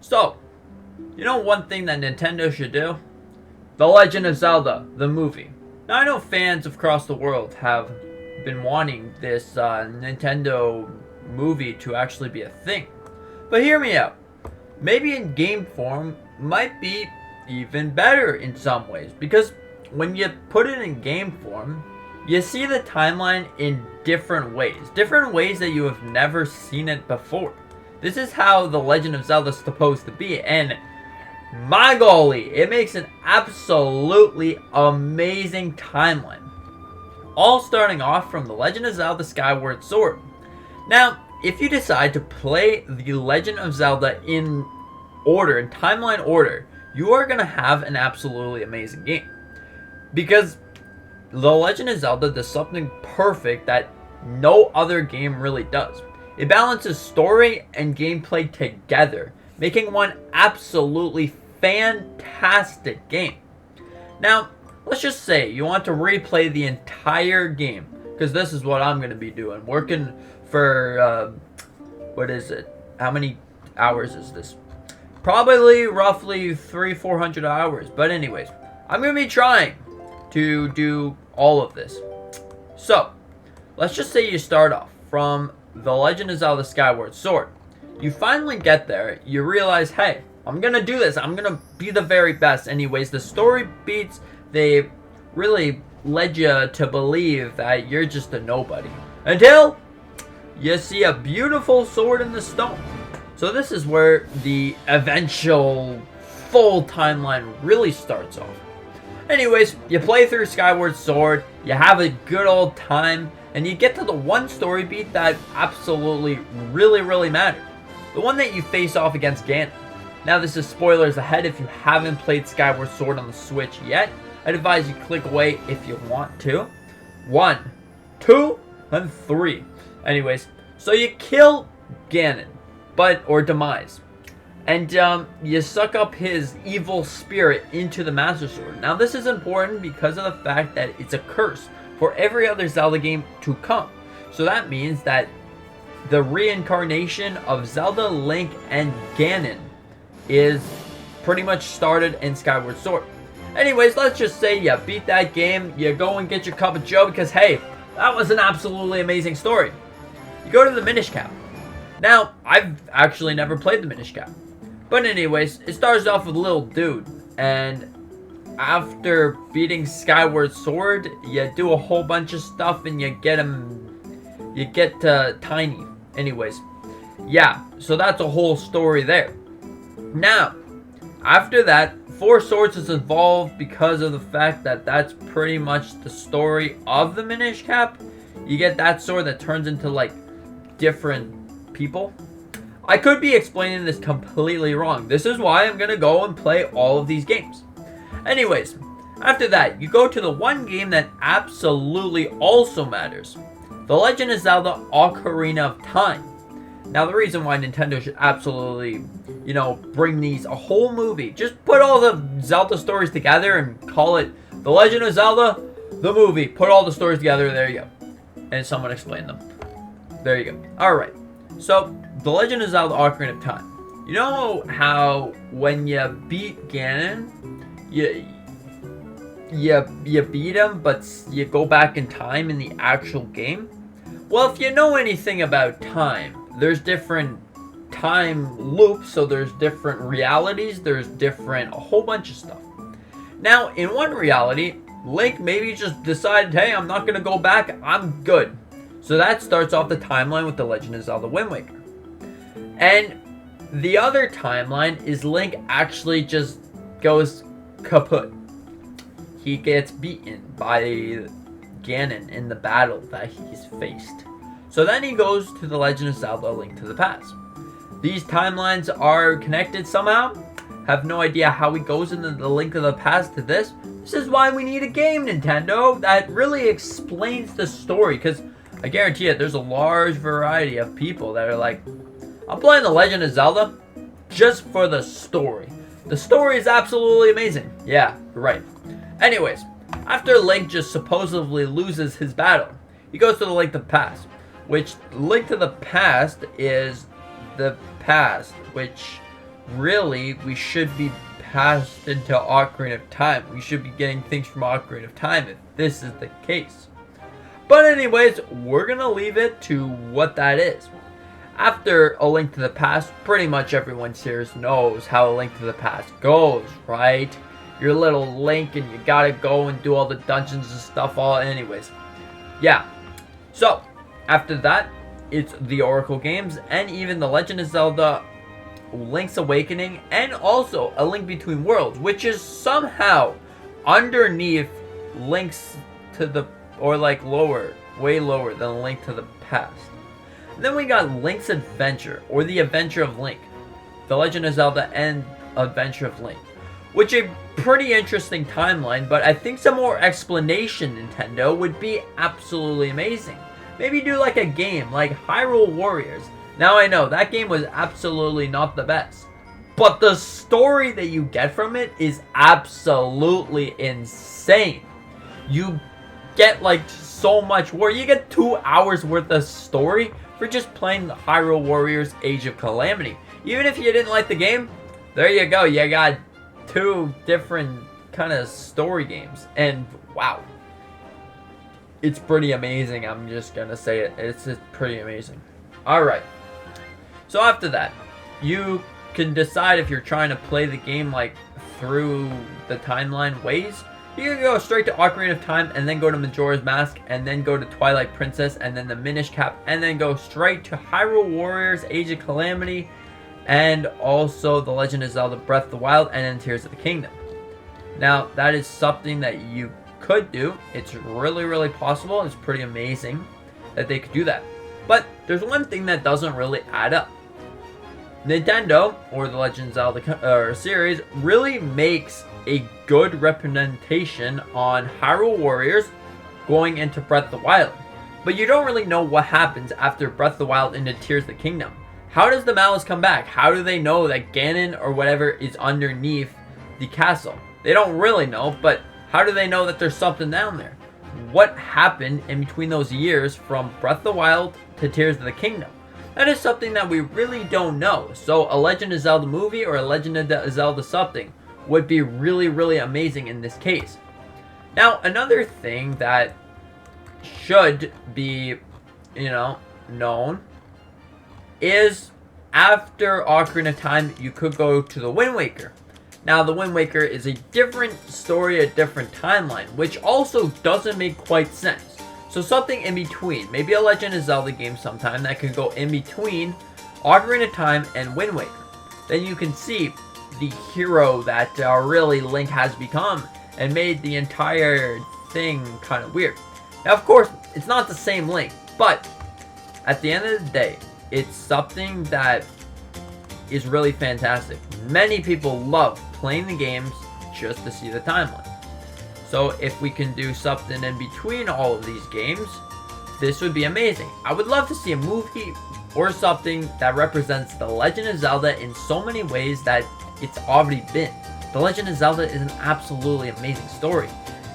So, you know one thing that Nintendo should do? The Legend of Zelda, the movie. Now I know fans across the world have been wanting this Nintendo movie to actually be a thing. But hear me out. Maybe in game form might be even better in some ways. Because when you put it in game form, you see the timeline in different ways. Different ways that you have never seen it before. This is how The Legend of Zelda is supposed to be. And my golly, it makes an absolutely amazing timeline. All starting off from The Legend of Zelda Skyward Sword. Now, if you decide to play The Legend of Zelda in order, in timeline order, you are going to have an absolutely amazing game. Because The Legend of Zelda does something perfect that no other game really does. It balances story and gameplay together, making one absolutely fantastic game. Now, let's just say you want to replay the entire game, because this is what I'm going to be doing. Working for, what is it? How many hours is this? Probably roughly 300-400 hours. But anyways, I'm going to be trying to do all of this. So, let's just say you start off from The Legend of Zelda Skyward Sword. You finally get there, you realize, hey, I'm gonna do this, I'm gonna be the very best. Anyways, the story beats, they really led you to believe that you're just a nobody. Until you see a beautiful sword in the stone. So this is where the eventual full timeline really starts off. Anyways, you play through Skyward Sword, you have a good old time, and you get to the one story beat that absolutely really matters. The one that you face off against Ganon. Now this is spoilers ahead if you haven't played Skyward Sword on the Switch yet. I'd advise you click away if you want to. 1, 2, and 3. Anyways, so you kill Ganon, or Demise. And you suck up his evil spirit into the Master Sword. Now this is important because of the fact that it's a curse for every other Zelda game to come. So that means that the reincarnation of Zelda, Link, and Ganon is pretty much started in Skyward Sword. Anyways, let's just say you beat that game, you go and get your cup of joe because, hey, that was an absolutely amazing story. You go to the Minish Cap. Now, I've actually never played the Minish Cap. But anyways, it starts off with a little dude, and after beating Skyward Sword, you do a whole bunch of stuff and you get him, you get Tiny. Anyways, yeah, so that's a whole story there. Now, after that, 4 Swords is involved because of the fact that that's pretty much the story of the Minish Cap. You get that sword that turns into, like, different people. I could be explaining this completely wrong. This is why I'm going to go and play all of these games. Anyways, after that, you go to the one game that absolutely also matters. The Legend of Zelda Ocarina of Time. Now, the reason why Nintendo should absolutely, bring these a whole movie. Just put all the Zelda stories together and call it The Legend of Zelda, the movie. Put all the stories together, there you go. And someone explain them. There you go. Alright, so The Legend of Zelda Ocarina of Time. You know how when you beat Ganon, you beat him, but you go back in time in the actual game? Well, if you know anything about time, there's different time loops, so there's different realities, there's a whole bunch of stuff. Now, in one reality, Link maybe just decided, hey, I'm not going to go back, I'm good. So that starts off the timeline with The Legend of Zelda Wind Waker. And the other timeline is Link actually just goes kaput. He gets beaten by Ganon in the battle that he's faced. So then he goes to The Legend of Zelda: Link to the Past. These timelines are connected somehow. Have no idea how he goes into the Link of the Past to this. This is why we need a game, Nintendo, that really explains the story. Because I guarantee it, there's a large variety of people that are like, I'm playing The Legend of Zelda just for the story. The story is absolutely amazing. Yeah, you're right. Anyways, after Link just supposedly loses his battle, he goes to the Link to the Past, which Link to the Past is the past, which really we should be passed into Ocarina of Time. We should be getting things from Ocarina of Time if this is the case. But anyways, we're gonna leave it to what that is. After A Link to the Past, pretty much everyone here knows how A Link to the Past goes, right? Your little Link and you gotta go and do all the dungeons and stuff anyways. Yeah. So, after that, it's the Oracle games and even the Legend of Zelda Link's Awakening and also A Link Between Worlds, which is somehow underneath Link's to the, or like lower, way lower than A Link to the Past. Then we got Link's Adventure, or The Adventure of Link, The Legend of Zelda and Adventure of Link, which a pretty interesting timeline, but I think some more explanation, Nintendo, would be absolutely amazing. Maybe do like a game like Hyrule Warriors. Now I know, that game was absolutely not the best, but the story that you get from it is absolutely insane. You get like so much more. You get 2 hours worth of story for just playing the Hyrule Warriors Age of Calamity. Even if you didn't like the game, there you go. You got 2 different kind of story games. And wow. It's pretty amazing. I'm just going to say it. It's pretty amazing. Alright. So after that, you can decide if you're trying to play the game like through the timeline ways. You can go straight to Ocarina of Time and then go to Majora's Mask and then go to Twilight Princess and then the Minish Cap and then go straight to Hyrule Warriors Age of Calamity and also The Legend of Zelda Breath of the Wild and then Tears of the Kingdom. Now that is something that you could do. It's really, really possible. It's pretty amazing that they could do that. But there's one thing that doesn't really add up. Nintendo, or the Legend of Zelda series, really makes a good representation on Hyrule Warriors going into Breath of the Wild. But you don't really know what happens after Breath of the Wild into Tears of the Kingdom. How does the Malice come back? How do they know that Ganon or whatever is underneath the castle? They don't really know, but how do they know that there's something down there? What happened in between those years from Breath of the Wild to Tears of the Kingdom? That is something that we really don't know. So a Legend of Zelda movie or a Legend of Zelda something would be really, really amazing in this case. Now, another thing that should be, known is after Ocarina of Time, you could go to the Wind Waker. Now, the Wind Waker is a different story, a different timeline, which also doesn't make quite sense. So something in between, maybe a Legend of Zelda game sometime that can go in between Ocarina of Time and Wind Waker. Then you can see the hero that really Link has become and made the entire thing kind of weird. Now, of course, it's not the same Link, but at the end of the day, it's something that is really fantastic. Many people love playing the games just to see the timeline. So if we can do something in between all of these games, this would be amazing. I would love to see a movie or something that represents The Legend of Zelda in so many ways that it's already been. The Legend of Zelda is an absolutely amazing story.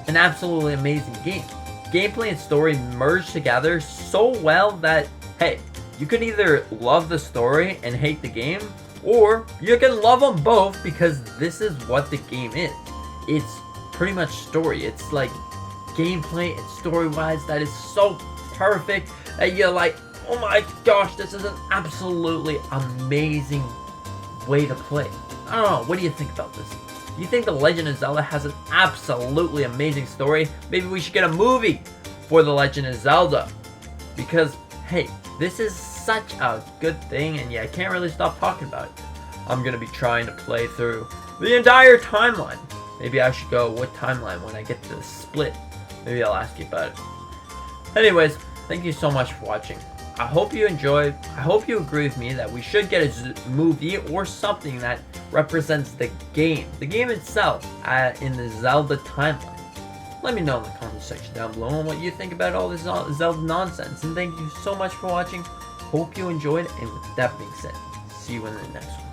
An absolutely amazing game. Gameplay and story merge together so well that, hey, you could either love the story and hate the game, or you can love them both because this is what the game is. It's pretty much story. It's like gameplay and story-wise that is so perfect that you're like, oh my gosh, this is an absolutely amazing way to play. I don't know, what do you think about this? Do you think The Legend of Zelda has an absolutely amazing story? Maybe we should get a movie for The Legend of Zelda. Because, hey, this is such a good thing and yeah, I can't really stop talking about it. I'm going to be trying to play through the entire timeline. Maybe I should go what timeline when I get to the split. Maybe I'll ask you about it. Anyways, thank you so much for watching. I hope you enjoyed. I hope you agree with me that we should get a movie or something that represents the game itself in the Zelda timeline. Let me know in the comment section down below on what you think about all this Zelda nonsense. And thank you so much for watching. Hope you enjoyed. And with that being said, see you in the next one.